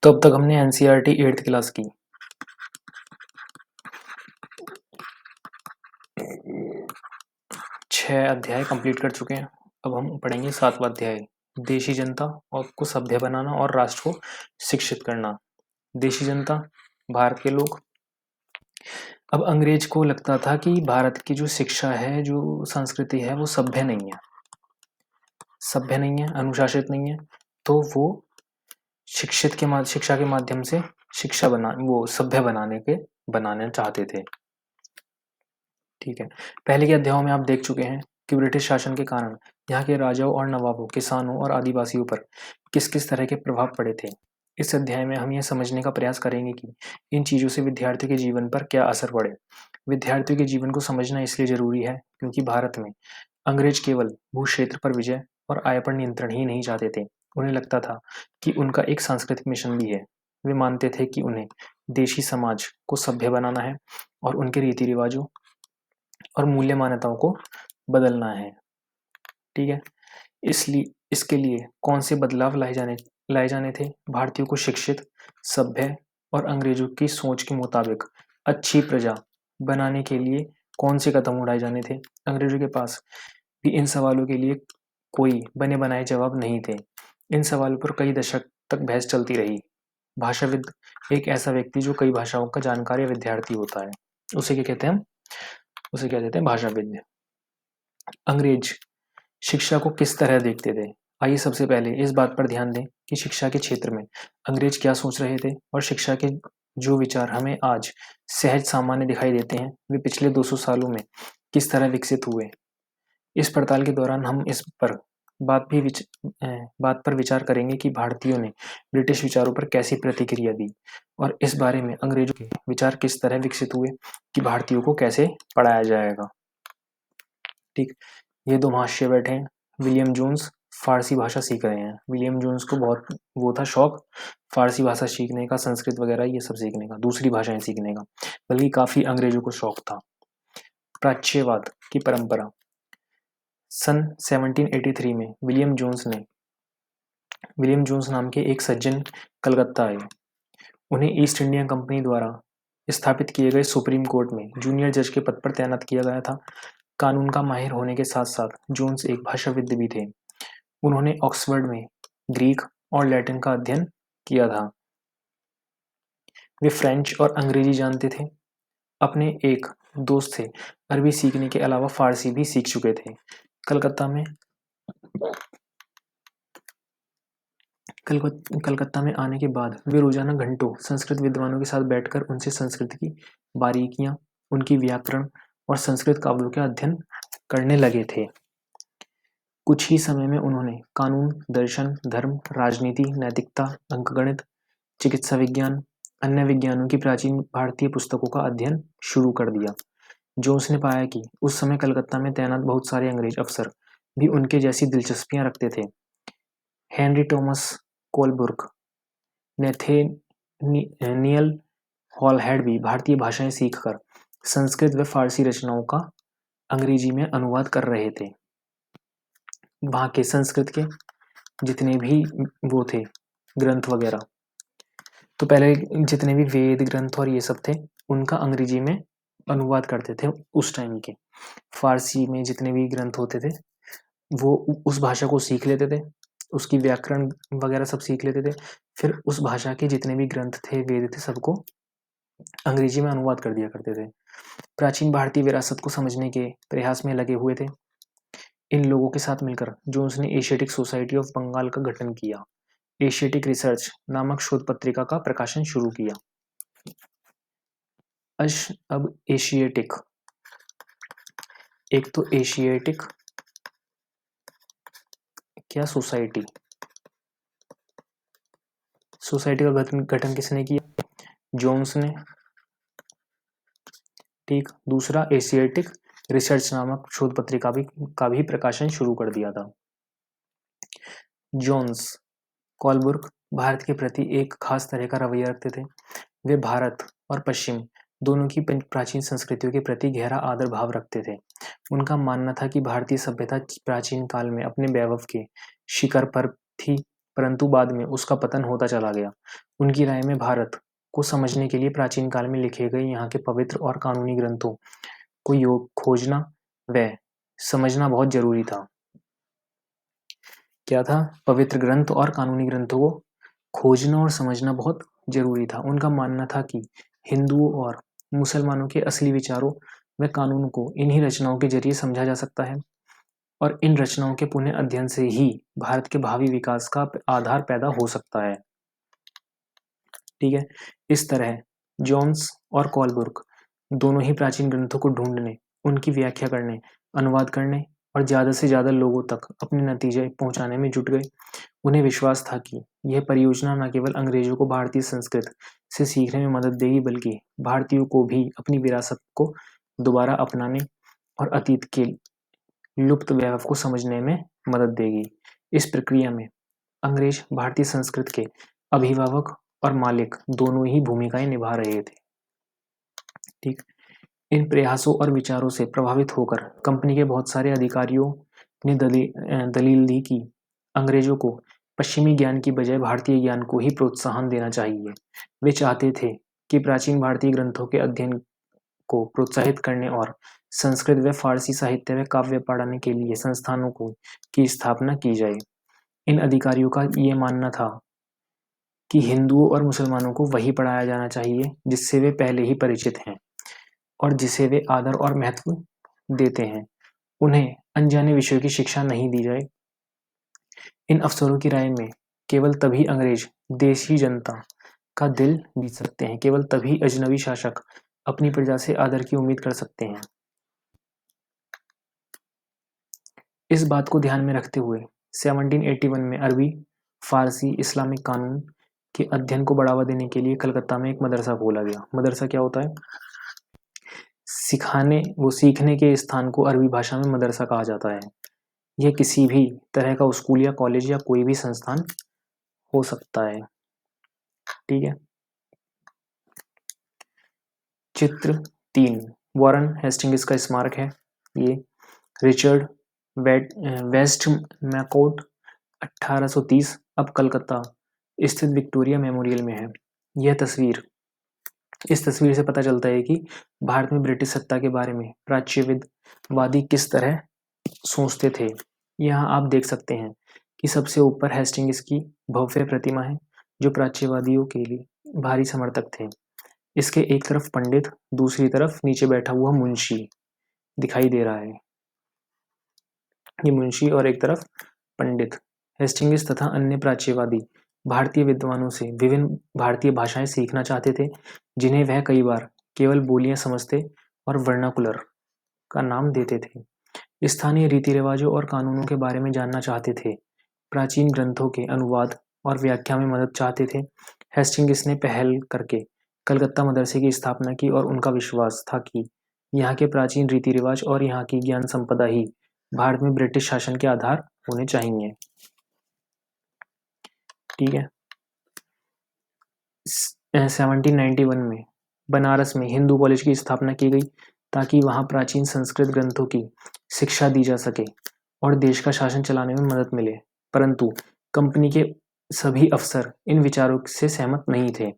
तो अब तक हमने एनसीईआरटी 8th क्लास की। छह अध्याय कंप्लीट कर चुके हैं। अब हम पढ़ेंगे 7वां अध्याय, देशी जनता और को सभ्य बनाना और राष्ट्र को शिक्षित करना। देशी जनता, भारत के लोग। अब अंग्रेज को लगता था कि भारत की जो शिक्षा है, जो संस्कृति है, वो सभ्य नहीं है, अनुशासित नहीं है। तो वो शिक्षा के माध्यम से सभ्य बनाना चाहते थे। ठीक है, पहले के अध्यायों में आप देख चुके हैं कि ब्रिटिश शासन के कारण यहाँ के राजाओं और नवाबों, किसानों और आदिवासियों पर किस किस तरह के प्रभाव पड़े थे। इस अध्याय में हम यह समझने का प्रयास करेंगे कि इन चीज़ों से विद्यार्थियों के जीवन पर क्या असर पड़े। विद्यार्थियों के जीवन को समझना इसलिए जरूरी है क्योंकि भारत में अंग्रेज केवल भू क्षेत्र पर विजय और आय पर नियंत्रण ही नहीं चाहते थे। उन्हें लगता था कि उनका एक सांस्कृतिक मिशन भी है। वे मानते थे कि उन्हें देशी समाज को सभ्य बनाना है और उनके रीति रिवाजों और मूल्य मान्यताओं को बदलना है। ठीक है, इसलिए इसके लिए कौन से बदलाव लाए जाने थे? भारतीयों को शिक्षित, सभ्य और अंग्रेजों की सोच के मुताबिक अच्छी प्रजा बनाने के लिए कौन से कदम उठाए जाने थे? अंग्रेजों के पास भी इन सवालों के लिए कोई बने बनाए जवाब नहीं थे। इन सवालों पर कई दशक तक बहस चलती रही। भाषाविद एक ऐसा व्यक्ति जो कई भाषाओं का जानकार या विद्यार्थी होता है, उसे क्या कहते हैं? उसे क्या कहते हैं? भाषाविद। अंग्रेज शिक्षा को किस तरह देखते थे? आइए सबसे पहले इस बात पर ध्यान दें कि शिक्षा के क्षेत्र में अंग्रेज क्या सोच रहे थे और शिक्षा के जो विचार हमें आज सहज सामान्य दिखाई देते हैं, वे पिछले 200 सालों में किस तरह विकसित हुए। इस पड़ताल के दौरान हम इस पर बात पर विचार करेंगे कि भारतीयों ने ब्रिटिश विचारों पर कैसी प्रतिक्रिया दी और इस बारे में अंग्रेजों के विचार किस तरह विकसित हुए कि भारतीयों को कैसे पढ़ाया जाएगा। ठीक, ये दो महाशय बैठे हैं। विलियम जोन्स फारसी भाषा सीख रहे हैं। विलियम जोन्स को बहुत वो था शौक फारसी भाषा सीखने का, संस्कृत वगैरह ये सब सीखने का, दूसरी भाषाएं सीखने का, बल्कि काफी अंग्रेजों को शौक था। प्राच्यवाद की परंपरा। सन 1783 में विलियम जोन्स नाम के एक सज्जन कलकत्ता आए। उन्हें ईस्ट इंडिया कंपनी द्वारा स्थापित किए गए सुप्रीम कोर्ट में जूनियर जज के पद पर तैनात किया गया था। कानून का माहिर होने के साथ साथ जोन्स एक भाषाविद भी थे। उन्होंने ऑक्सफोर्ड में ग्रीक और लैटिन का अध्ययन किया था। वे फ्रेंच और अंग्रेजी जानते थे। अपने एक दोस्त से अरबी सीखने के अलावा फारसी भी सीख चुके थे। कलकत्ता में आने के बाद वे रोजाना घंटों संस्कृत विद्वानों के साथ बैठकर उनसे संस्कृत की बारीकियां, उनकी व्याकरण और संस्कृत काव्यों का अध्ययन करने लगे थे। कुछ ही समय में उन्होंने कानून, दर्शन, धर्म, राजनीति, नैतिकता, अंकगणित, चिकित्सा विज्ञान, अन्य विज्ञानों की प्राचीन भारतीय पुस्तकों का अध्ययन शुरू कर दिया। जोन्स ने पाया कि उस समय कलकत्ता में तैनात बहुत सारे अंग्रेज अफसर भी उनके जैसी दिलचस्पियां रखते थे। हेनरी टॉमस कोलबर्ग, नेथेनियल हॉलहेड भी भारतीय भाषाएं सीखकर संस्कृत व फारसी रचनाओं का अंग्रेजी में अनुवाद कर रहे थे। वहाँ के संस्कृत के जितने भी वो थे ग्रंथ वगैरह, तो पहले जितने भी वेद ग्रंथ और ये सब थे उनका अंग्रेजी में अनुवाद करते थे। उस टाइम के फारसी में जितने भी ग्रंथ होते थे वो उस भाषा को सीख लेते थे, उसकी व्याकरण वगैरह सब सीख लेते थे। फिर उस भाषा के जितने भी ग्रंथ थे, वेद थे, सबको अंग्रेजी में अनुवाद कर दिया करते थे। प्राचीन भारतीय विरासत को समझने के प्रयास में लगे हुए थे। इन लोगों के साथ मिलकर जोन्स ने एशियाटिक सोसाइटी ऑफ बंगाल का गठन किया। एशियाटिक रिसर्च नामक शोध पत्रिका का प्रकाशन शुरू किया। अब एशियाटिक, एक तो एशियाटिक क्या सोसाइटी का गठन किसने किया? जोन्स ने। ठीक, दूसरा एशियाटिक रिसर्च नामक शोध पत्रिका का भी प्रकाशन शुरू कर दिया था। जोन्स कोलबर्ग भारत के प्रति एक खास तरह का रवैया रखते थे। वे भारत और पश्चिम दोनों की प्राचीन संस्कृतियों के प्रति गहरा आदर भाव रखते थे। उनका मानना था कि भारतीय सभ्यता प्राचीन काल में अपने वैभव के शिखर पर थी परंतु बाद में उसका पतन होता चला गया। उनकी राय में भारत को समझने के लिए प्राचीन काल में लिखे गए यहाँ के पवित्र और कानूनी ग्रंथों को योग खोजना व समझना बहुत जरूरी था। क्या था? पवित्र ग्रंथ और कानूनी ग्रंथों को खोजना और समझना बहुत जरूरी था। उनका मानना था कि हिंदुओं और मुसलमानों के असली विचारों व कानून को इन्हीं रचनाओं के जरिए समझा जा सकता है और इन रचनाओं के पुनः अध्ययन से ही भारत के भावी विकास का आधार पैदा हो सकता है। ठीक है, इस तरह जोन्स और कॉलबुर्ग दोनों ही प्राचीन ग्रंथों को ढूंढने, उनकी व्याख्या करने, अनुवाद करने और ज्यादा से ज्यादा लोगों तक अपने नतीजे पहुंचाने में जुट गए। उन्हें विश्वास था कि यह परियोजना न केवल अंग्रेजों को भारतीय संस्कृत से सीखने में मदद देगी, बल्कि भारतीयों को भी अपनी विरासत को दोबारा अपनाने और अतीत के लुप्त वैभव को समझने में मदद देगी। इस प्रक्रिया में अंग्रेज भारतीय संस्कृत के अभिभावक और मालिक दोनों ही भूमिकाएं निभा रहे थे। ठीक, इन प्रयासों और विचारों से प्रभावित होकर कंपनी के बहुत सारे अधिकारियों ने दलील दी कि अंग्रेजों को पश्चिमी ज्ञान की बजाय भारतीय ज्ञान को ही प्रोत्साहन देना चाहिए। वे चाहते थे कि प्राचीन भारतीय ग्रंथों के अध्ययन को प्रोत्साहित करने और संस्कृत व फारसी साहित्य व काव्य पढ़ाने के लिए संस्थानों की स्थापना की जाए। इन अधिकारियों का ये मानना था कि हिंदुओं और मुसलमानों को वही पढ़ाया जाना चाहिए जिससे वे पहले ही परिचित हैं और जिसे वे आदर और महत्व देते हैं। उन्हें अनजाने विषयों की शिक्षा नहीं दी जाए। इन अफसरों की राय में केवल तभी अंग्रेज देशी जनता का दिल जीत सकते हैं, केवल तभी अजनबी शासक अपनी प्रजा से आदर की उम्मीद कर सकते हैं। इस बात को ध्यान में रखते हुए 1781 में अरबी, फारसी, इस्लामिक कानून के अध्ययन को बढ़ावा देने के लिए कलकत्ता में एक मदरसा खोला गया। मदरसा क्या होता है? सीखने के स्थान को अरबी भाषा में मदरसा कहा जाता है। यह किसी भी तरह का स्कूल या कॉलेज या कोई भी संस्थान हो सकता है। ठीक है, चित्र 3 वॉरेन हेस्टिंग्स का स्मारक है। ये रिचर्ड वेस्ट मैकॉट 1830 अब कलकत्ता स्थित विक्टोरिया मेमोरियल में है। इस तस्वीर से पता चलता है कि भारत में ब्रिटिश सत्ता के बारे में प्राच्यवादी किस तरह सोचते थे। यहाँ आप देख सकते हैं कि सबसे ऊपर हेस्टिंग्स की भव्य प्रतिमा है जो प्राच्यवादियों के लिए भारी समर्थक थे। इसके एक तरफ पंडित, दूसरी तरफ नीचे बैठा हुआ मुंशी दिखाई दे रहा है। ये मुंशी और एक तरफ पंडित। हेस्टिंग्स तथा अन्य प्राच्यवादी भारतीय विद्वानों से विभिन्न भारतीय भाषाएं सीखना चाहते थे जिन्हें वह कई बार केवल बोलियां समझते और वर्नाकुलर का नाम देते थे। स्थानीय रीति रिवाजों और कानूनों के बारे में जानना चाहते थे, प्राचीन ग्रंथों के अनुवाद और व्याख्या में मदद चाहते थे। हेस्टिंग्स ने पहल करके कलकत्ता मदरसे की स्थापना की और उनका विश्वास था कि यहाँ के प्राचीन रीति रिवाज और यहाँ की ज्ञान संपदा ही भारत में ब्रिटिश शासन के आधार होने चाहिए। ठीक है, 1791 में बनारस में हिंदू कॉलेज की स्थापना की गई ताकि वहां प्राचीन संस्कृत ग्रंथों की शिक्षा दी जा सके और देश का शासन चलाने में मदद मिले। परंतु कंपनी के सभी अफसर इन विचारों से सहमत नहीं थे।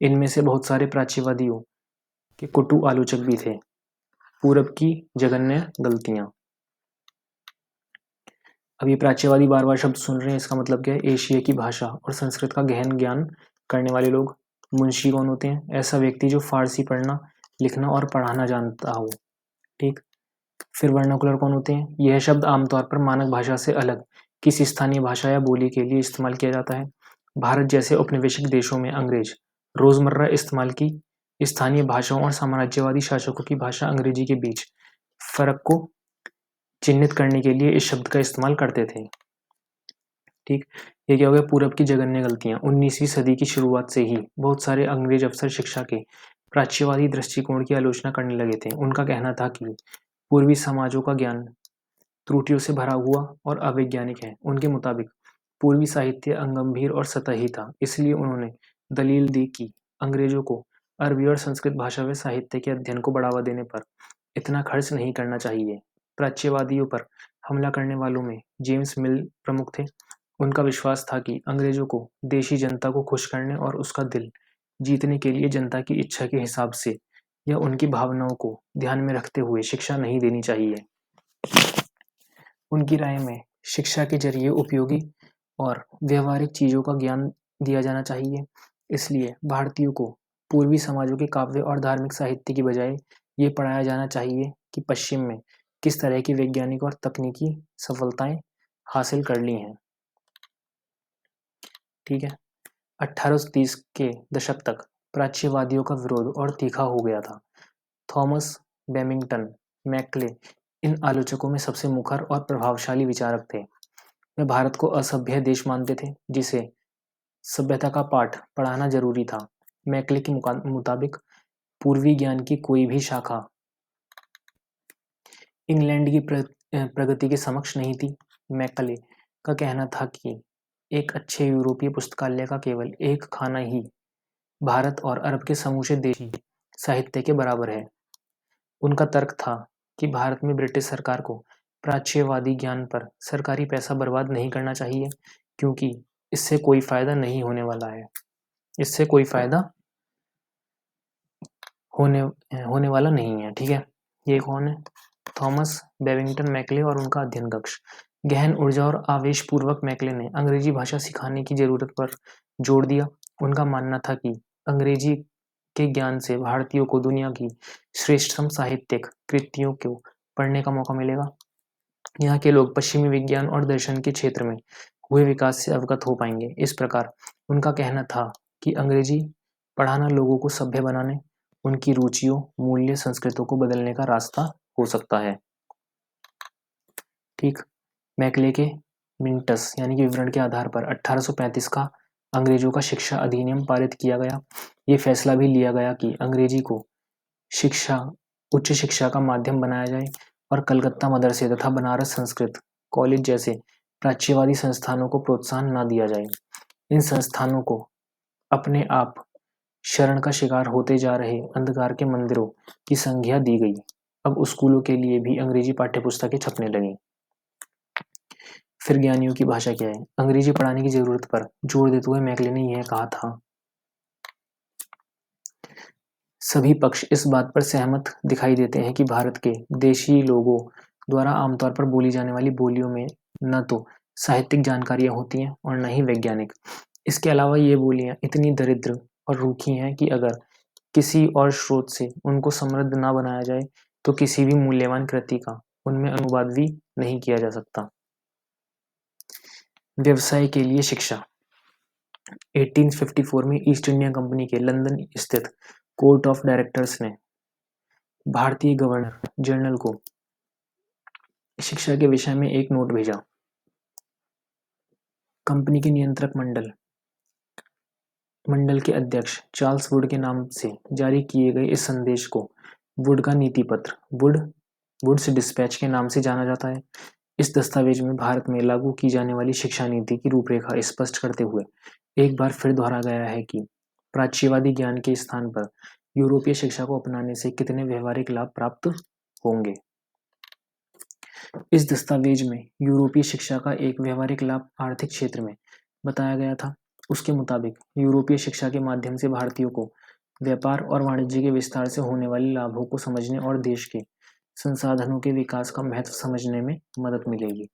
इनमें से बहुत सारे प्राच्यवादियों के कटु आलोचक भी थे। पूरब की जघन्य गलतियां। अब ये प्राच्यवादी बार बार शब्द सुन रहे हैं, इसका मतलब क्या है? एशिया की भाषा और संस्कृत का गहन ज्ञान करने वाले लोग। मुंशी कौन होते हैं? ऐसा व्यक्ति जो फारसी पढ़ना, लिखना और पढ़ाना जानता हो। ठीक, फिर वर्नाकुलर कौन होते हैं? यह शब्द आमतौर पर मानक भाषा से अलग किसी स्थानीय भाषा या बोली के लिए इस्तेमाल किया जाता है। भारत जैसे औपनिवेशिक देशों में अंग्रेज रोजमर्रा इस्तेमाल की स्थानीय भाषाओं और साम्राज्यवादी शासकों की भाषा अंग्रेजी के बीच फर्क को चिन्हित करने के लिए इस शब्द का इस्तेमाल करते थे। ठीक, ये क्या हो गया? पूरब की जघन्य गलतियां। 19वीं सदी की शुरुआत से ही बहुत सारे अंग्रेज अफसर शिक्षा के प्राच्यवादी दृष्टिकोण की आलोचना करने लगे थे। उनका कहना था कि पूर्वी समाजों का ज्ञान त्रुटियों से भरा हुआ और अवैज्ञानिक है। उनके मुताबिक पूर्वी साहित्य अगंभीर और सतही था। इसलिए उन्होंने दलील दी कि अंग्रेजों को अरबी और संस्कृत भाषा व साहित्य के अध्ययन को बढ़ावा देने पर इतना खर्च नहीं करना चाहिए। प्राच्यवादियों पर हमला करने वालों में जेम्स मिल प्रमुख थे। उनका विश्वास था कि अंग्रेजों को देशी जनता को खुश करने और उसका दिल जीतने के लिए जनता की इच्छा के हिसाब से या उनकी भावनाओं को ध्यान में रखते हुए शिक्षा नहीं देनी चाहिए। उनकी राय में शिक्षा के जरिए उपयोगी और व्यवहारिक चीजों का ज्ञान दिया जाना चाहिए। इसलिए भारतीयों को पूर्वी समाजों के काव्य और धार्मिक साहित्य की बजाय ये पढ़ाया जाना चाहिए कि पश्चिम में किस तरह की वैज्ञानिक और तकनीकी सफलताएं हासिल कर ली हैं। ठीक है। 1830 के दशक तक प्राच्यवादियों का विरोध और तीखा हो गया था। थॉमस बेमिंगटन मैकले इन आलोचकों में सबसे मुखर और प्रभावशाली विचारक थे। वे भारत को असभ्य देश मानते थे जिसे सभ्यता का पाठ पढ़ाना जरूरी था। मैकले के मुताबिक पूर्वी ज्ञान की कोई भी शाखा इंग्लैंड की प्रगति के समक्ष नहीं थी। मैकले का कहना था कि एक अच्छे यूरोपीय पुस्तकालय का केवल एक खाना ही भारत और अरब के समूचे देशी साहित्य के बराबर है। उनका तर्क था कि भारत में ब्रिटिश सरकार को प्राच्यवादी ज्ञान पर सरकारी पैसा बर्बाद नहीं करना चाहिए क्योंकि इससे कोई फायदा नहीं होने वाला है। इससे कोई फायदा होने वाला नहीं है। ठीक है। ये कौन है? थॉमस बेविंगटन मैकले और उनका अध्ययन कक्ष। गहन ऊर्जा और आवेश पूर्वक मैकले ने अंग्रेजी भाषा सिखाने की जरूरत पर जोर दिया। उनका मानना था कि अंग्रेजी के ज्ञान से भारतीयों को दुनिया की श्रेष्ठतम साहित्यिक कृतियों को पढ़ने का मौका मिलेगा। यहाँ के लोग पश्चिमी विज्ञान और दर्शन के क्षेत्र में हुए विकास से अवगत हो पाएंगे। इस प्रकार उनका कहना था कि अंग्रेजी पढ़ाना लोगों को सभ्य बनाने, उनकी रुचियों, मूल्य, संस्कृतों को बदलने का रास्ता हो सकता है। ठीक। मैकले के मिंटस यानी कि विवरण के आधार पर 1835 का अंग्रेजों का शिक्षा अधिनियम पारित किया गया। ये फैसला भी लिया गया कि अंग्रेजी को उच्च शिक्षा का माध्यम बनाया जाए और कलकत्ता मदरसे तथा बनारस संस्कृत कॉलेज जैसे प्राच्यवादी संस्थानों को प्रोत्साहन न दिया जाए। इन संस्थानों को अपने आप शरण का शिकार होते जा रहे अंधकार के मंदिरों की संज्ञा दी गई। अब स्कूलों के लिए भी अंग्रेजी पाठ्यपुस्तकें छपने लगी। फिर ज्ञानियों की भाषा क्या है? अंग्रेजी पढ़ाने की जरूरत पर जोर देते हुए मैकले ने यह कहा था, सभी पक्ष इस बात पर सहमत दिखाई देते हैं कि भारत के देशी लोगों द्वारा आमतौर पर बोली जाने वाली बोलियों में न तो साहित्यिक जानकारियां होती हैं और न ही वैज्ञानिक। इसके अलावा ये बोलियां इतनी दरिद्र और रूखी हैं कि अगर किसी और स्रोत से उनको समृद्ध ना बनाया जाए तो किसी भी मूल्यवान कृति का उनमें अनुवाद भी नहीं किया जा सकता। व्यवसाय के लिए शिक्षा। 1854 में ईस्ट इंडिया कंपनी के लंदन स्थित कोर्ट ऑफ डायरेक्टर्स ने भारतीय गवर्नर जनरल को शिक्षा के विषय में एक नोट भेजा। कंपनी के नियंत्रक मंडल के अध्यक्ष चार्ल्स वुड के नाम से जारी किए गए इस संदेश को वुड का नीति पत्र वुड्स डिस्पैच के नाम से जाना जाता है। इस दस्तावेज में भारत में लागू की जाने वाली शिक्षा नीति की रूपरेखा स्पष्ट करते हुए एक बार फिर दोहरा गया है कि प्राच्यवादी ज्ञान के स्थान पर यूरोपीय शिक्षा को अपनाने से कितने व्यवहारिक लाभ प्राप्त होंगे। इस दस्तावेज में यूरोपीय शिक्षा का एक व्यवहारिक लाभ आर्थिक क्षेत्र में बताया गया था। उसके मुताबिक यूरोपीय शिक्षा के माध्यम से भारतीयों को व्यापार और वाणिज्य के विस्तार से होने वाले लाभों को समझने और देश के संसाधनों के विकास का महत्व समझने में मदद मिलेगी।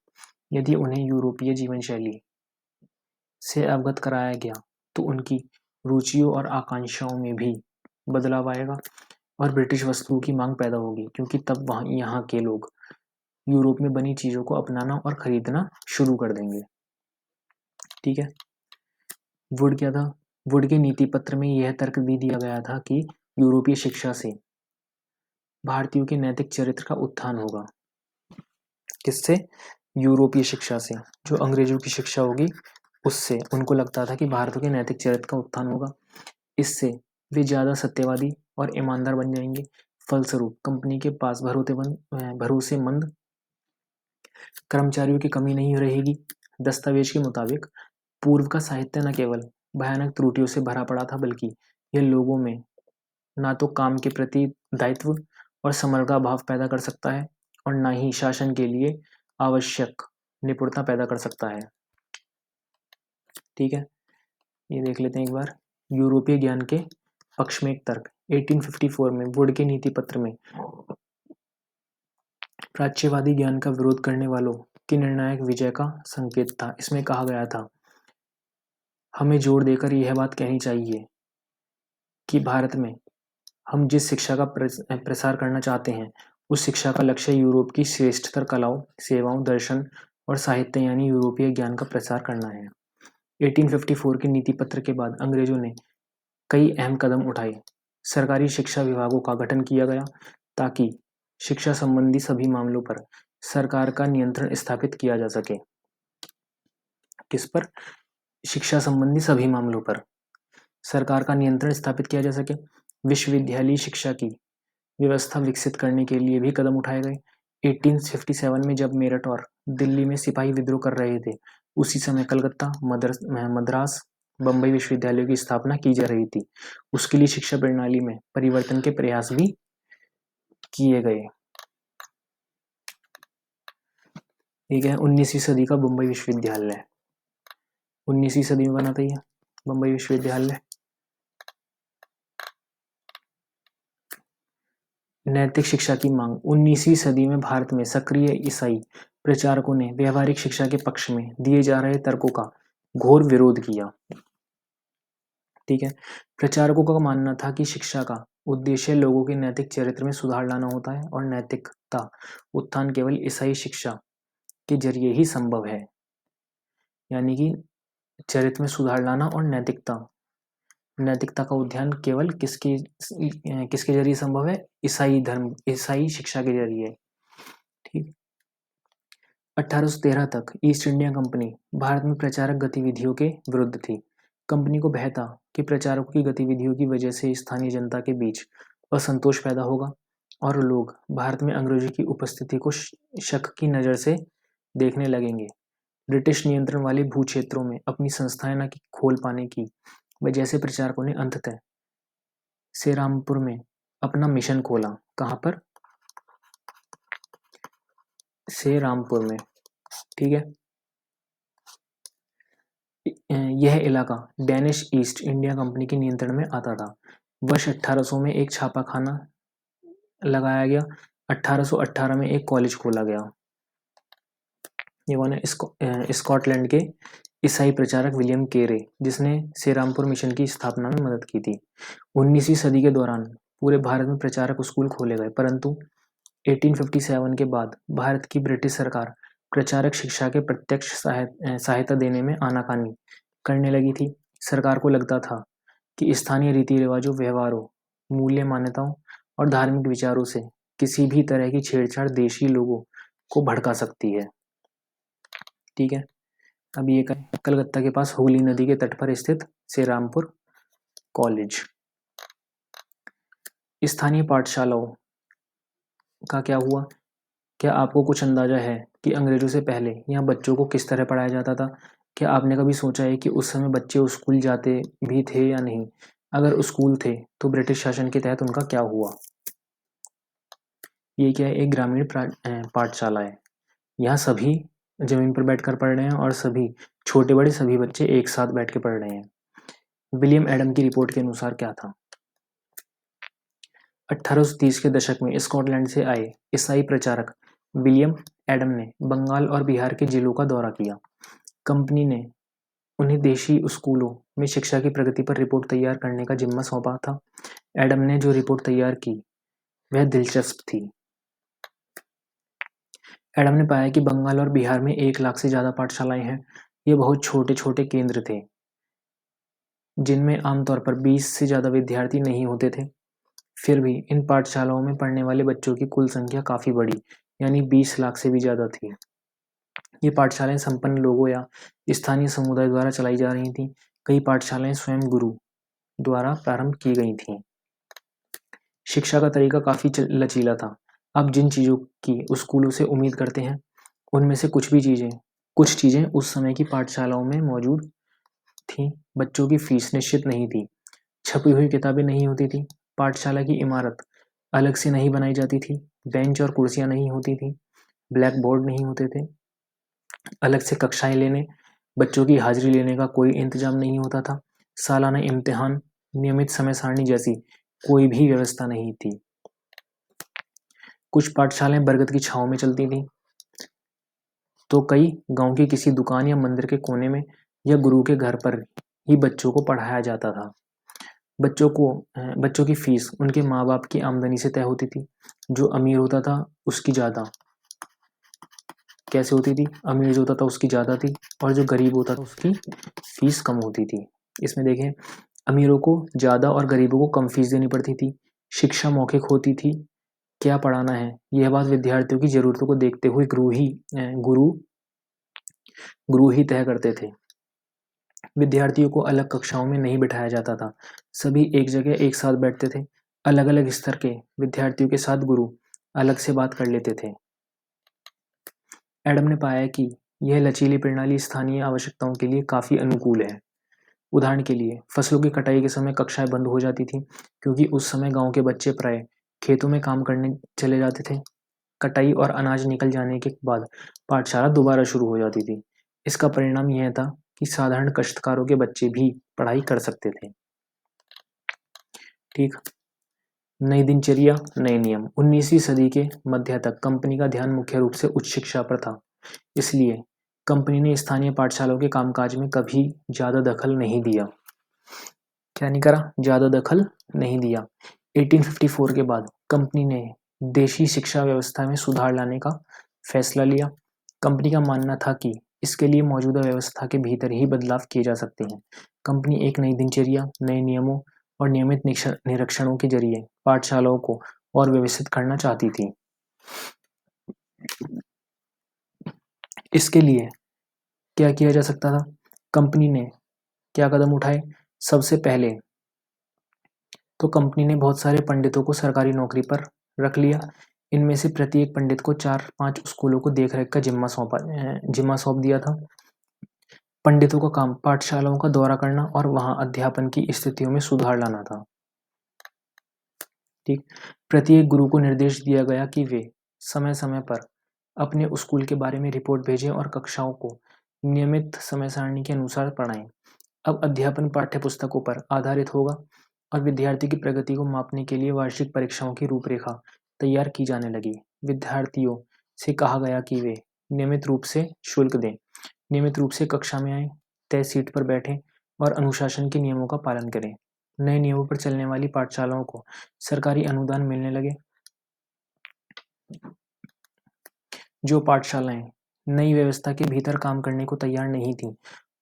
यदि उन्हें यूरोपीय जीवन शैली से अवगत कराया गया तो उनकी रुचियों और आकांक्षाओं में भी बदलाव आएगा और ब्रिटिश वस्तुओं की मांग पैदा होगी क्योंकि तब यहाँ के लोग यूरोप में बनी चीजों को अपनाना और खरीदना शुरू कर देंगे। ठीक है। वुड क्या था? वुड के नीति पत्र में यह तर्क भी दिया गया था कि यूरोपीय शिक्षा से भारतीयों के नैतिक चरित्र का उत्थान होगा। किससे? यूरोपीय शिक्षा से। जो अंग्रेजों की शिक्षा होगी उससे उनको लगता था कि भारतीयों के नैतिक चरित्र का उत्थान होगा। इससे वे ज्यादा सत्यवादी और ईमानदार बन जाएंगे। फलस्वरूप कंपनी के पास भरोसेमंद कर्मचारियों की कमी नहीं रहेगी। दस्तावेज के मुताबिक पूर्व का साहित्य न केवल भयानक त्रुटियों से भरा पड़ा था बल्कि यह लोगों में ना तो काम के प्रति दायित्व और समर्पण का भाव पैदा कर सकता है और ना ही शासन के लिए आवश्यक निपुणता पैदा कर सकता है। ठीक है, ये देख लेते हैं एक बार। यूरोपीय ज्ञान के पक्ष में एक तर्क। 1854 में वुड के नीति पत्र में प्राच्यवादी ज्ञान का विरोध करने वालों की निर्णायक विजय का संकेत था। इसमें कहा गया था, हमें जोर देकर यह बात कहनी चाहिए कि भारत में हम जिस शिक्षा का प्रसार करना चाहते हैं, उस शिक्षा का लक्ष्य यूरोप की श्रेष्ठतर कलाओं, सेवाओं, दर्शन और साहित्य यानी यूरोपीय ज्ञान का प्रसार करना है। 1854 के नीति पत्र के बाद अंग्रेजों ने कई अहम कदम उठाए। सरकारी शिक्षा विभागों का गठन किया गया ताकि शिक्षा संबंधी सभी मामलों पर सरकार का नियंत्रण स्थापित किया जा सके। किस पर? शिक्षा संबंधी सभी मामलों पर सरकार का नियंत्रण स्थापित किया जा सके। विश्वविद्यालयी शिक्षा की व्यवस्था विकसित करने के लिए भी कदम उठाए गए। 1857 में जब मेरठ और दिल्ली में सिपाही विद्रोह कर रहे थे, उसी समय कलकत्ता, मद्रास, बम्बई विश्वविद्यालयों की स्थापना की जा रही थी। उसके लिए शिक्षा प्रणाली में परिवर्तन के प्रयास भी किए गए। ठीक है, 19वीं सदी का बम्बई विश्वविद्यालय 19वीं सदी में बना था ये बम्बई विश्वविद्यालय। नैतिक शिक्षा की मांग। 19वीं सदी में भारत में सक्रिय ईसाई प्रचारकों ने व्यवहारिक शिक्षा के पक्ष में दिए जा रहे तर्कों का घोर विरोध किया। ठीक है, प्रचारकों का मानना था कि शिक्षा का उद्देश्य लोगों के नैतिक चरित्र में सुधार लाना होता है और नैतिकता उत्थान केवल ईसाई शिक्षा के जरिए ही संभव है। यानी कि चरित्र में सुधार लाना और नैतिकता का उद्यान केवल किसके जरिए संभव है? ईसाई धर्म, ईसाई शिक्षा के जरिए। ठीक, 1813 तक ईस्ट इंडिया कंपनी भारत में प्रचारक गतिविधियों के विरुद्ध थी। कंपनी को भय था कि प्रचारकों की गतिविधियों की वजह से स्थानीय जनता के बीच असंतोष पैदा होगा और लोग भारत में अंग्रेजों की उपस्थिति को शक की नज़र से देखने लगेंगे। ब्रिटिश नियंत्रण वाले भूक्षेत्रों में अपनी संस्थाएं न खोल पाने की वजह से प्रचारकों ने अंततः सेरामपुर में अपना मिशन खोला। कहाँ पर? सेरामपुर में। ठीक है, यह इलाका डेनिश ईस्ट इंडिया कंपनी के नियंत्रण में आता था। वर्ष 1800 में एक छापाखाना लगाया गया। 1818 में एक कॉलेज खोला गया। ये कौन है? स्कॉटलैंड के ईसाई प्रचारक विलियम केरे, जिसने सेरामपुर मिशन की स्थापना में मदद की थी। 19वीं सदी के दौरान पूरे भारत में प्रचारक स्कूल खोले गए, परंतु 1857 के बाद भारत की ब्रिटिश सरकार प्रचारक शिक्षा के प्रत्यक्ष सहायता देने में आनाकानी करने लगी थी। सरकार को लगता था कि स्थानीय रीति रिवाजों, व्यवहारों, मूल्य मान्यताओं और धार्मिक विचारों से किसी भी तरह की छेड़छाड़ देशी लोगों को भड़का सकती है। ठीक है, अब ये कलकत्ता के पास हुगली नदी के तट पर स्थित सेरामपुर कॉलेज। स्थानीय पाठशालाओं का क्या हुआ? क्या आपको कुछ अंदाजा है कि अंग्रेजों से पहले यहाँ बच्चों को किस तरह पढ़ाया जाता था? क्या आपने कभी सोचा है कि उस समय बच्चे स्कूल जाते भी थे या नहीं? अगर स्कूल थे तो ब्रिटिश शासन के तहत उनका क्या हुआ? ये क्या है? एक ग्रामीण पाठशाला है। यहाँ सभी जमीन पर बैठकर पढ़ रहे हैं और सभी छोटे बड़े सभी बच्चे एक साथ बैठ के पढ़ रहे हैं। विलियम एडम की रिपोर्ट के अनुसार क्या था? 1830 के दशक में स्कॉटलैंड से आए ईसाई प्रचारक विलियम एडम ने बंगाल और बिहार के जिलों का दौरा किया। कंपनी ने उन्हें देशी स्कूलों में शिक्षा की प्रगति पर रिपोर्ट तैयार करने का जिम्मा सौंपा था। एडम ने जो रिपोर्ट तैयार की वह दिलचस्प थी। एडम ने पाया कि बंगाल और बिहार में 1 लाख से ज़्यादा पाठशालाएं हैं। ये बहुत छोटे छोटे केंद्र थे जिनमें आमतौर पर 20 से ज़्यादा विद्यार्थी नहीं होते थे। फिर भी इन पाठशालाओं में पढ़ने वाले बच्चों की कुल संख्या काफ़ी बड़ी, यानी 20 लाख से भी ज़्यादा थी। ये पाठशालाएं संपन्न लोगों या स्थानीय समुदाय द्वारा चलाई जा रही थीं। कई पाठशालाएं स्वयं गुरु द्वारा प्रारंभ की गई थीं। शिक्षा का तरीका काफ़ी लचीला था। आप जिन चीज़ों की स्कूलों से उम्मीद करते हैं, उनमें से कुछ चीज़ें उस समय की पाठशालाओं में मौजूद थीं। बच्चों की फीस निश्चित नहीं थी। छपी हुई किताबें नहीं होती थी। पाठशाला की इमारत अलग से नहीं बनाई जाती थी। बेंच और कुर्सियां नहीं होती थी। ब्लैक बोर्ड नहीं होते थे। अलग से कक्षाएं लेने बच्चों की हाजिरी लेने का कोई इंतजाम नहीं होता था। सालाना इम्तिहान, नियमित समय सारणी जैसी कोई भी व्यवस्था नहीं थी। कुछ पाठशालाएं बरगद की छांव में चलती थीं, तो कई गांव की किसी दुकान या मंदिर के कोने में या गुरु के घर पर ही बच्चों को पढ़ाया जाता था। बच्चों की फीस उनके माँ बाप की आमदनी से तय होती थी। जो अमीर होता था उसकी ज़्यादा कैसे होती थी, अमीर जो होता था उसकी ज़्यादा थी और जो गरीब होता था उसकी फीस कम होती थी। इसमें देखें, अमीरों को ज़्यादा और गरीबों को कम फीस देनी पड़ती थी। शिक्षा मौखिक होती थी। क्या पढ़ाना है, यह बात विद्यार्थियों की ज़रूरतों को देखते हुए गुरु ही तय करते थे। विद्यार्थियों को अलग कक्षाओं में नहीं बिठाया जाता था। सभी एक जगह एक साथ बैठते थे। अलग अलग स्तर के विद्यार्थियों के साथ गुरु अलग से बात कर लेते थे। एडम ने पाया कि यह लचीली प्रणाली स्थानीय आवश्यकताओं के लिए काफ़ी अनुकूल है। उदाहरण के लिए, फसलों की कटाई के समय कक्षाएं बंद हो जाती थीं, क्योंकि उस समय गांव के बच्चे प्राय खेतों में काम करने चले जाते थे। कटाई और अनाज निकल जाने के बाद पाठशाला दोबारा शुरू हो जाती थी। इसका परिणाम यह था कि साधारण काश्तकारों के बच्चे भी पढ़ाई कर सकते थे। ठीक। नई दिनचर्या, नए नियम। 19वीं सदी के मध्य तक कंपनी का ध्यान मुख्य रूप से उच्च शिक्षा पर था। इसलिए कंपनी ने स्थानीय पाठशालाओं के कामकाज में कभी ज़्यादा दखल नहीं दिया। क्या नहीं करा? ज़्यादा दखल नहीं दिया। 1854 के बाद कंपनी ने देशी शिक्षा व्यवस्था में सुधार लाने का फैसला लिया। कंपनी का मानना था कि इसके लिए मौजूदा व्यवस्था के भीतर ही बदलाव किए जा सकते हैं। कंपनी एक नई दिनचर्या, नए नियमों और नियमित निरीक्षणों के जरिए पाठशालाओं को और व्यवस्थित करना चाहती थी। इसके लिए क्या किया जा सकता था? कंपनी ने क्या कदम उठाए? सबसे पहले तो कंपनी ने बहुत सारे पंडितों को सरकारी नौकरी पर रख लिया। इनमें से प्रत्येक पंडित को 4-5 स्कूलों को देखरेख का जिम्मा सौंप दिया था। पंडितों का काम पाठशालाओं का दौरा करना और वहां अध्यापन की स्थितियों में सुधार लाना था। ठीक। प्रत्येक गुरु को निर्देश दिया गया कि वे समय समय पर अपने स्कूल के बारे में रिपोर्ट भेजें और कक्षाओं को नियमित समय सारणी के अनुसार पढ़ाएं। अब अध्यापन पाठ्य पुस्तकों पर आधारित होगा और विद्यार्थी की प्रगति को मापने के लिए वार्षिक परीक्षाओं की रूपरेखा तैयार की जाने लगी। विद्यार्थियों से कहा गया कि वे नियमित रूप से शुल्क दें, नियमित रूप से कक्षा में आएं, तय सीट पर बैठें और अनुशासन के नियमों का पालन करें। नए नियमों पर चलने वाली पाठशालाओं को सरकारी अनुदान मिलने लगे। जो पाठशालाएं नई व्यवस्था के भीतर काम करने को तैयार नहीं थीं,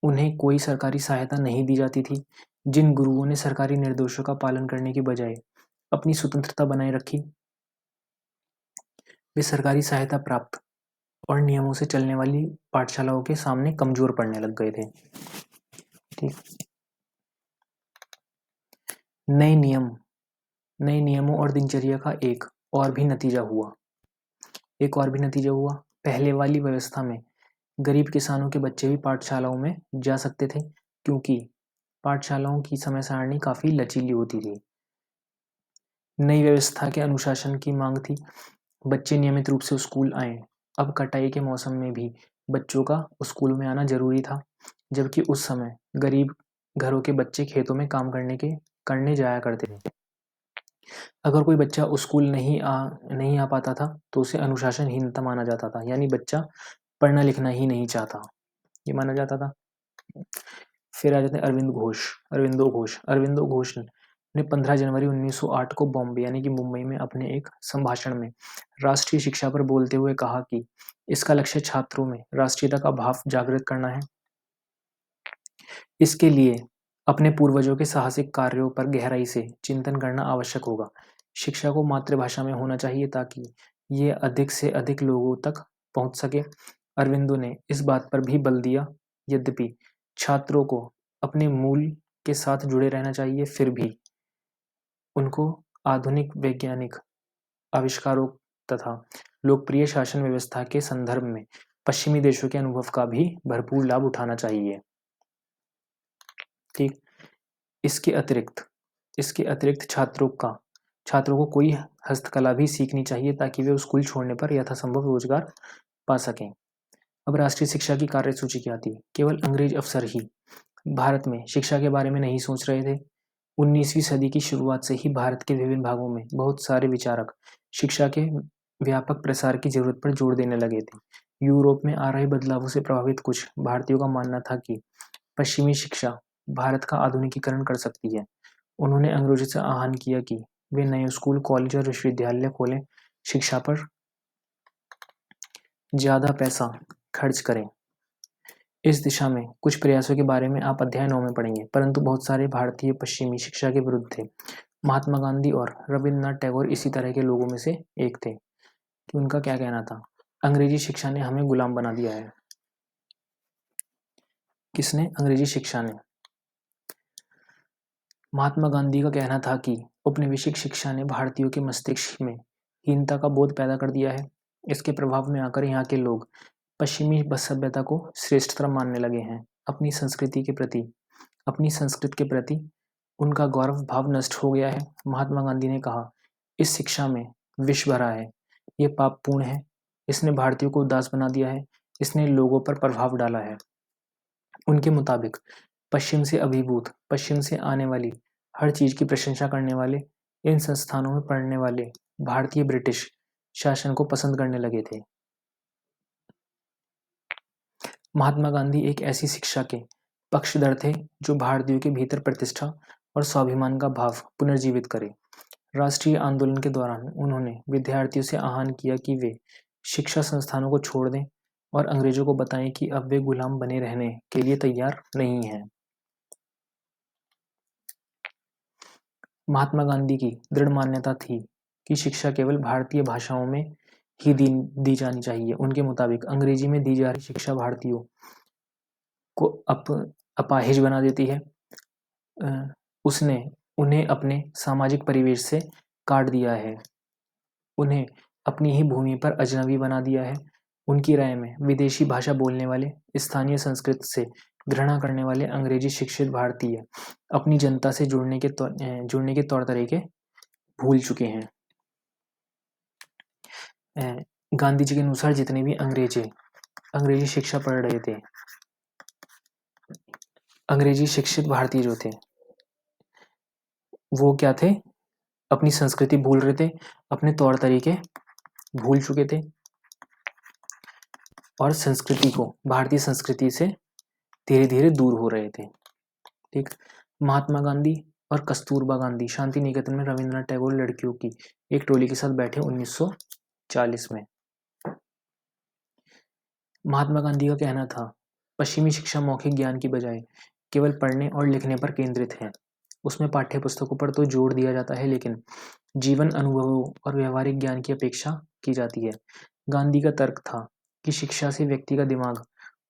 उन्हें कोई सरकारी सहायता नहीं दी जाती थी। जिन गुरुओं ने सरकारी निर्देशों का पालन करने के बजाय अपनी स्वतंत्रता बनाए रखी, वे सरकारी सहायता प्राप्त और नियमों से चलने वाली पाठशालाओं के सामने कमजोर पड़ने लग गए थे। ठीक। नए नियमों और दिनचर्या का एक और भी नतीजा हुआ। पहले वाली व्यवस्था में गरीब किसानों के बच्चे भी पाठशालाओं में जा सकते थे, क्योंकि पाठशालाओं की समय सारणी काफी लचीली होती थी। नई व्यवस्था के अनुशासन की मांग थी। बच्चे नियमित रूप से स्कूल आए। अब कटाई के मौसम में भी बच्चों का स्कूल में आना जरूरी था, जबकि उस समय गरीब घरों के बच्चे खेतों में काम करने जाया करते थे। अगर कोई बच्चा स्कूल नहीं आ पाता था तो उसे अनुशासनहीनता माना जाता था, यानी बच्चा पढ़ना लिखना ही नहीं चाहता, ये माना जाता था। फिर आ जाते हैं अरविंदो घोष ने 15 जनवरी 1908 को बॉम्बे यानी कि मुंबई में अपने एक संभाषण में राष्ट्रीय शिक्षा पर बोलते हुए कहा कि इसका लक्ष्य छात्रों में राष्ट्रीयता का भाव जागृत करना है। इसके लिए अपने पूर्वजों के साहसिक कार्यों पर गहराई से चिंतन करना आवश्यक होगा। शिक्षा को मातृभाषा में होना चाहिए ताकि ये अधिक से अधिक लोगों तक पहुंच सके। अरविंदो ने इस बात पर भी बल दिया, यद्यपि छात्रों को अपने मूल के साथ जुड़े रहना चाहिए, फिर भी उनको आधुनिक वैज्ञानिक आविष्कारों तथा लोकप्रिय शासन व्यवस्था के संदर्भ में पश्चिमी देशों के अनुभव का भी भरपूर लाभ उठाना चाहिए। ठीक। इसके अतिरिक्त छात्रों को कोई हस्तकला भी सीखनी चाहिए ताकि वे स्कूल छोड़ने पर यथासंभव रोजगार पा सकें। अब राष्ट्रीय शिक्षा की कार्यसूची क्या थी? केवल अंग्रेज अफसर ही भारत में शिक्षा के बारे में नहीं सोच रहे थे। 19वीं सदी की शुरुआत से ही भारत के विभिन्न भागों में बहुत सारे विचारक शिक्षा के व्यापक प्रसार की जरूरत पर जोर देने लगे थे। यूरोप में आ रहे बदलावों से प्रभावित कुछ भारतीयों का मानना था कि पश्चिमी शिक्षा भारत का आधुनिकीकरण कर सकती है। उन्होंने अंग्रेजों से आह्वान किया कि वे नए स्कूल, कॉलेज और विश्वविद्यालय खोलें, शिक्षा पर ज्यादा पैसा खर्च करें। इस दिशा में कुछ प्रयासों के बारे में आप अध्याय 9 में पढ़ेंगे, परंतु बहुत सारे भारतीय पश्चिमी शिक्षा के विरुद्ध थे। महात्मा गांधी और रविन्द्रनाथ टैगोर इसी तरह के लोगों में से एक थे। कि उनका क्या कहना था? अंग्रेजी शिक्षा ने हमें गुलाम बना दिया है। किसने? अंग्रेजी शिक्षा ने। महात्मा गांधी का कहना था कि औपनिवेशिक शिक्षा ने भारतीयों के मस्तिष्क में हीनता का बोध पैदा कर दिया है। इसके प्रभाव में आकर यहाँ के लोग पश्चिमी सभ्यता को श्रेष्ठतर मानने लगे हैं। अपनी संस्कृत के प्रति उनका गौरव भाव नष्ट हो गया है। महात्मा गांधी ने कहा, इस शिक्षा में विष भरा है, ये पापपूर्ण है, इसने भारतीयों को उदास बना दिया है, इसने लोगों पर प्रभाव डाला है। उनके मुताबिक पश्चिम से अभिभूत, पश्चिम से आने वाली हर चीज की प्रशंसा करने वाले इन संस्थानों में पढ़ने वाले भारतीय ब्रिटिश शासन को पसंद करने लगे थे। महात्मा गांधी एक ऐसी शिक्षा के पक्षधर थे जो भारतीयों के भीतर प्रतिष्ठा और स्वाभिमान का भाव पुनर्जीवित करे। राष्ट्रीय आंदोलन के दौरान उन्होंने विद्यार्थियों से आह्वान किया कि वे शिक्षा संस्थानों को छोड़ दें और अंग्रेजों को बताएं कि अब वे गुलाम बने रहने के लिए तैयार नहीं हैं। महात्मा गांधी की दृढ़ मान्यता थी कि शिक्षा केवल भारतीय भाषाओं में ही दी जानी चाहिए। उनके मुताबिक अंग्रेजी में दी जा रही शिक्षा भारतीयों को अपाहिज बना देती है। उसने उन्हें अपने सामाजिक परिवेश से काट दिया है, उन्हें अपनी ही भूमि पर अजनबी बना दिया है। उनकी राय में विदेशी भाषा बोलने वाले, स्थानीय संस्कृति से घृणा करने वाले अंग्रेजी शिक्षित भारतीय अपनी जनता से जुड़ने के तौर तरीके भूल चुके हैं। गांधी जी के अनुसार जितने भी अंग्रेजी शिक्षा पढ़ रहे थे, अंग्रेजी शिक्षित भारतीय जो थे, वो क्या थे? अपनी संस्कृति भूल रहे थे, अपने तौर तरीके भूल चुके थे और संस्कृति को, भारतीय संस्कृति से धीरे धीरे दूर हो रहे थे। ठीक। महात्मा गांधी और कस्तूरबा गांधी शांति निकेतन में रविन्द्रनाथ टैगोर लड़कियों की एक टोली के साथ बैठे 1940 में। महात्मा गांधी का कहना था, पश्चिमी शिक्षा मौखिक ज्ञान की बजाय केवल पढ़ने और लिखने पर केंद्रित है। उसमें पाठ्य पुस्तकों पर तो जोर दिया जाता है, लेकिन जीवन अनुभवों और व्यवहारिक ज्ञान की अपेक्षा की जाती है। गांधी का तर्क था कि शिक्षा से व्यक्ति का दिमाग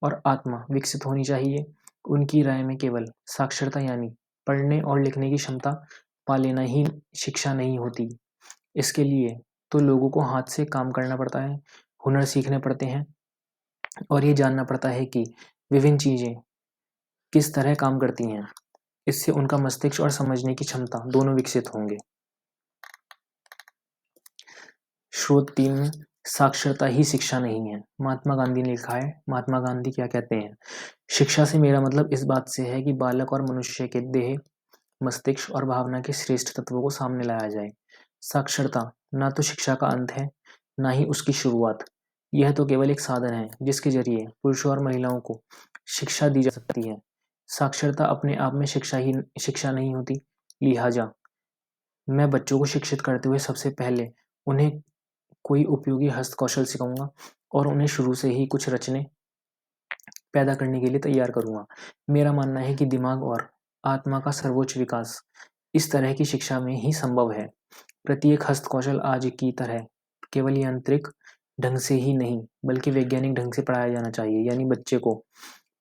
और आत्मा विकसित होनी चाहिए। उनकी राय में केवल साक्षरता यानी पढ़ने और लिखने की क्षमता पा लेना ही शिक्षा नहीं होती। इसके लिए तो लोगों को हाथ से काम करना पड़ता है, हुनर सीखने पड़ते हैं और ये जानना पड़ता है कि विभिन्न चीजें किस तरह काम करती हैं। इससे उनका मस्तिष्क और समझने की क्षमता दोनों विकसित होंगे। स्रोत 3 में साक्षरता ही शिक्षा नहीं है। महात्मा गांधी ने लिखा है। महात्मा गांधी क्या कहते हैं? शिक्षा से मेरा मतलब इस बात से है कि बालक और मनुष्य के देह, मस्तिष्क और भावना के श्रेष्ठ तत्वों को सामने लाया जाए। साक्षरता ना तो शिक्षा का अंत है, ना ही उसकी शुरुआत। यह तो केवल एक साधन है जिसके जरिए पुरुषों और महिलाओं को शिक्षा दी जा सकती है। साक्षरता अपने आप में शिक्षा नहीं होती। लिहाजा मैं बच्चों को शिक्षित करते हुए सबसे पहले उन्हें कोई उपयोगी हस्त कौशल सिखाऊंगा और उन्हें शुरू से ही कुछ रचने पैदा करने के लिए तैयार करूंगा। मेरा मानना है कि दिमाग और आत्मा का सर्वोच्च विकास इस तरह की शिक्षा में ही संभव है। प्रत्येक हस्त कौशल आज की तरह केवल यांत्रिक ढंग से ही नहीं बल्कि वैज्ञानिक ढंग से पढ़ाया जाना चाहिए। यानी बच्चे को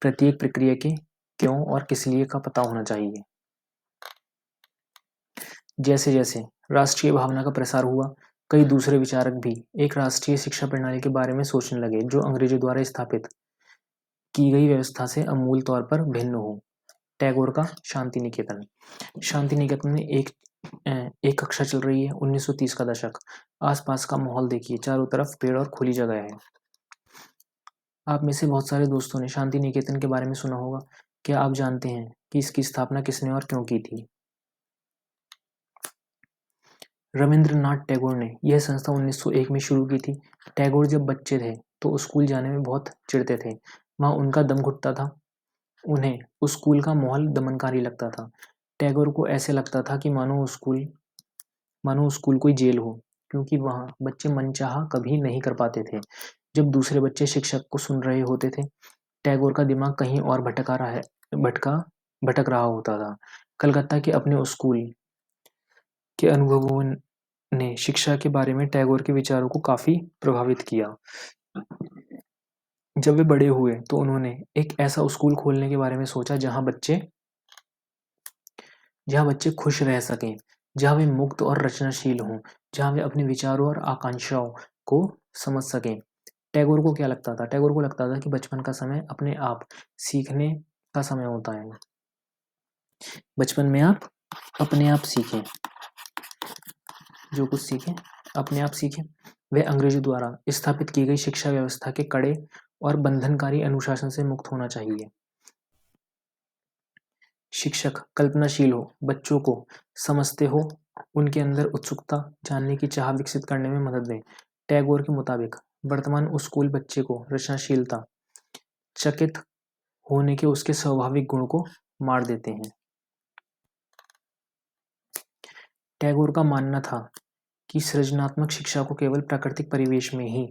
प्रत्येक प्रक्रिया के क्यों और किस लिए का पता होना चाहिए। जैसे जैसे राष्ट्रीय भावना का प्रसार हुआ, कई दूसरे विचारक भी एक राष्ट्रीय शिक्षा प्रणाली के बारे में सोचने लगे जो अंग्रेजों द्वारा स्थापित की गई व्यवस्था से अमूल तौर पर भिन्न हो। टैगोर का शांति निकेतन। शांति निकेतन में एक कक्षा चल रही है। 1930 का दशक। आसपास का माहौल देखिए, चारों तरफ पेड़ और खुली जगह है। आप में से बहुत सारे दोस्तों ने शांति निकेतन के बारे में सुना होगा। क्या आप जानते हैं कि इसकी स्थापना किसने और क्यों की थी? रविंद्रनाथ टैगोर ने यह संस्था 1901 में शुरू की थी। टैगोर जब बच्चे थे तो स्कूल जाने में बहुत चिढ़ते थे। वहाँ उनका दम घुटता था। उन्हें उस स्कूल का माहौल दमनकारी लगता था। टैगोर को ऐसे लगता था कि मानो स्कूल कोई जेल हो, क्योंकि वहाँ बच्चे मनचाहा कभी नहीं कर पाते थे। जब दूसरे बच्चे शिक्षक को सुन रहे होते थे, टैगोर का दिमाग कहीं और भटका भटक रहा होता था। कलकत्ता के अपने स्कूल के अनुभवों ने शिक्षा के बारे में टैगोर के विचारों को काफी प्रभावित किया। जब वे बड़े हुए तो उन्होंने एक ऐसा स्कूल खोलने के बारे में सोचा जहाँ बच्चे खुश रह सकें, जहाँ वे मुक्त और रचनाशील हों, जहाँ वे अपने विचारों और आकांक्षाओं को समझ सकें। टैगोर को क्या लगता था? टैगोर को लगता था कि बचपन का समय अपने आप सीखने का समय होता है। बचपन में आप अपने आप सीखें, जो कुछ सीखें अपने आप सीखें। वह अंग्रेजों द्वारा स्थापित की गई शिक्षा व्यवस्था के कड़े और बंधनकारी अनुशासन से मुक्त होना चाहिए। शिक्षक कल्पनाशील हो, बच्चों को समझते हो, उनके अंदर उत्सुकता, जानने की चाह विकसित करने में मदद दें। टैगोर के मुताबिक वर्तमान स्कूल बच्चे को रचनाशीलता, चकित होने के उसके स्वाभाविक गुण को मार देते हैं। टैगोर का मानना था कि सृजनात्मक शिक्षा को केवल प्राकृतिक परिवेश में ही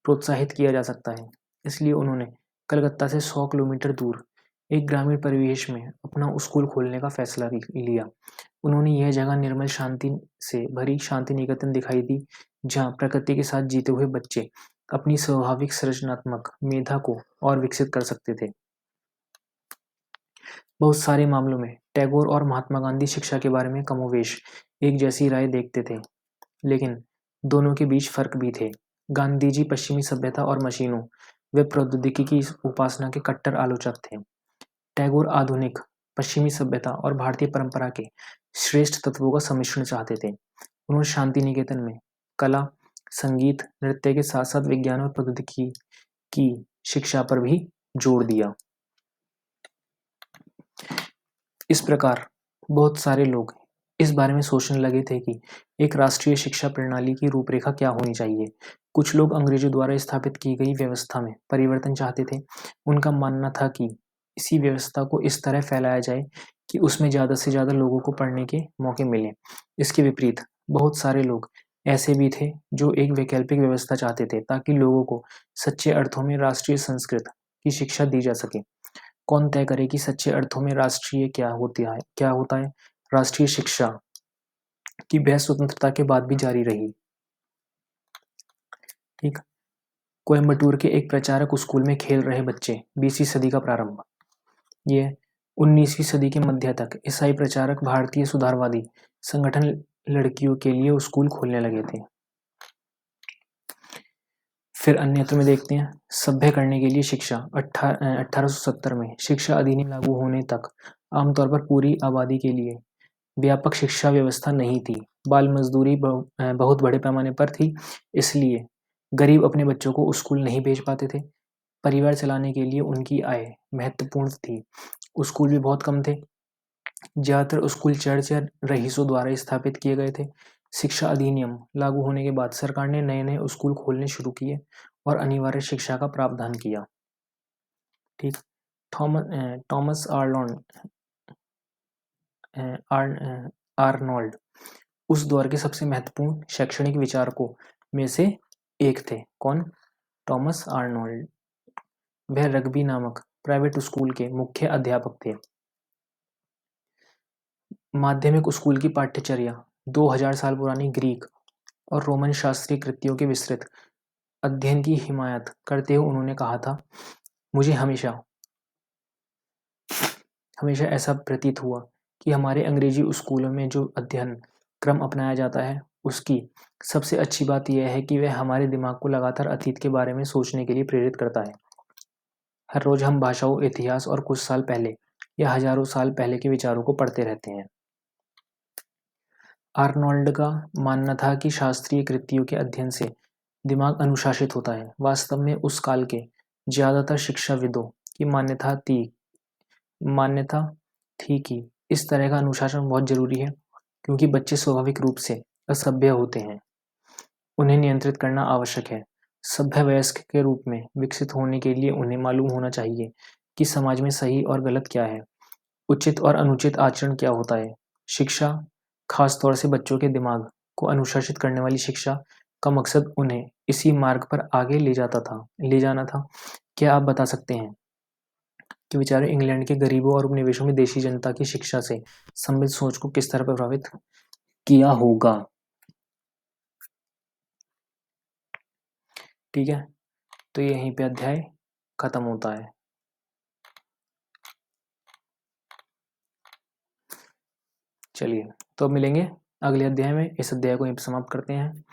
प्रोत्साहित किया जा सकता है। इसलिए उन्होंने कलकत्ता से 100 किलोमीटर दूर एक ग्रामीण परिवेश में अपना स्कूल खोलने का फैसला लिया। उन्होंने यह जगह निर्मल शांति से भरी शांति निकेतन दिखाई दी, जहाँ प्रकृति के साथ जीते हुए बच्चे अपनी स्वाभाविक सृजनात्मक मेधा को और विकसित कर सकते थे। बहुत सारे मामलों में टैगोर और महात्मा गांधी शिक्षा के बारे में कमोवेश एक जैसी राय देखते थे, लेकिन दोनों के बीच फर्क भी थे। गांधी जी पश्चिमी सभ्यता और मशीनों व प्रौद्योगिकी की उपासना के कट्टर आलोचक थे। टैगोर आधुनिक पश्चिमी सभ्यता और भारतीय परंपरा के श्रेष्ठ तत्वों का सम्मिश्रण चाहते थे। उन्होंने शांति निकेतन में कला, संगीत, नृत्य के साथ साथ विज्ञान और प्रौद्योगिकी की शिक्षा पर भी जोर दिया। इस प्रकार बहुत सारे लोग इस बारे में सोचने लगे थे कि एक राष्ट्रीय शिक्षा प्रणाली की रूपरेखा क्या होनी चाहिए। कुछ लोग अंग्रेजों द्वारा स्थापित की गई व्यवस्था में परिवर्तन चाहते थे। उनका मानना था कि इसी व्यवस्था को इस तरह फैलाया जाए कि उसमें ज़्यादा से ज़्यादा लोगों को पढ़ने के मौके मिलें। इसके विपरीत बहुत सारे लोग ऐसे भी थे जो एक वैकल्पिक व्यवस्था चाहते थे, ताकि लोगों को सच्चे अर्थों में राष्ट्रीय संस्कृत की शिक्षा दी जा सके। कौन तय करे कि सच्चे अर्थों में राष्ट्रीय क्या होता है? राष्ट्रीय शिक्षा की बहस स्वतंत्रता के बाद भी जारी रही। ठीक। कोयम्बटूर के एक प्रचारक स्कूल में खेल रहे बच्चे, 20वीं सदी का प्रारंभ। ये 19वीं सदी के मध्य तक ईसाई प्रचारक भारतीय सुधारवादी संगठन लड़कियों के लिए स्कूल खोलने लगे थे। फिर अन्यत्र में देखते हैं, सभ्य करने के लिए शिक्षा। 1870 में शिक्षा अधिनियम लागू होने तक आमतौर पर पूरी आबादी के लिए व्यापक शिक्षा व्यवस्था नहीं थी। बाल मजदूरी बहुत बड़े पैमाने पर थी, इसलिए गरीब अपने बच्चों को स्कूल नहीं भेज पाते थे। परिवार चलाने के लिए उनकी आय महत्वपूर्ण थी। स्कूल भी बहुत कम थे। ज़्यादातर स्कूल चर्च या रईसों द्वारा स्थापित किए गए थे। शिक्षा अधिनियम लागू होने के बाद सरकार ने नए नए स्कूल खोलने शुरू किए और अनिवार्य शिक्षा का प्रावधान किया। ठीक। थॉमस आर्नोल्ड उस दौर के सबसे महत्वपूर्ण शैक्षणिक विचारकों में से एक थे। कौन? Thomas Arnold. वह रग्बी नामक प्राइवेट स्कूल के मुख्य अध्यापक थे। माध्यमिक स्कूल की पाठ्यचर्या 2000 साल पुरानी ग्रीक और रोमन शास्त्रीय कृतियों के विस्तृत अध्ययन की हिमायत करते हुए उन्होंने कहा था, मुझे हमेशा ऐसा प्रतीत हुआ कि हमारे अंग्रेजी स्कूलों में जो अध्ययन क्रम अपनाया जाता है, उसकी सबसे अच्छी बात यह है कि वह हमारे दिमाग को लगातार अतीत के बारे में सोचने के लिए प्रेरित करता है। हर रोज हम भाषाओं, इतिहास और कुछ साल पहले या हजारों साल पहले के विचारों को पढ़ते रहते हैं। आर्नोल्ड का मानना था कि शास्त्रीय कृतियों के अध्ययन से दिमाग अनुशासित होता है। वास्तव में उस काल के ज्यादातर शिक्षाविदों की मान्यता थी कि इस तरह का अनुशासन बहुत जरूरी है, क्योंकि बच्चे स्वाभाविक रूप से असभ्य होते हैं। उन्हें नियंत्रित करना आवश्यक है। सभ्य वयस्क के रूप में विकसित होने के लिए उन्हें मालूम होना चाहिए कि समाज में सही और गलत क्या है, उचित और अनुचित आचरण क्या होता है। शिक्षा, खास तौर से बच्चों के दिमाग को अनुशासित करने वाली शिक्षा का मकसद उन्हें इसी मार्ग पर आगे ले जाना था। क्या आप बता सकते हैं कि बेचारे इंग्लैंड के गरीबों और उपनिवेशों में देशी जनता की शिक्षा से संबंधित सोच को किस तरह प्रभावित किया होगा? ठीक है, तो यहीं पे अध्याय खत्म होता है। चलिए, तो अब मिलेंगे अगले अध्याय में। इस अध्याय को यहीं पे समाप्त करते हैं।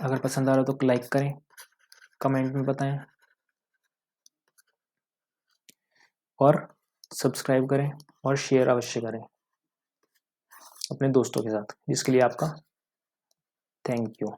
अगर पसंद आ रहा हो तो लाइक करें, कमेंट में बताएं और सब्सक्राइब करें और शेयर अवश्य करें अपने दोस्तों के साथ, जिसके लिए आपका थैंक यू।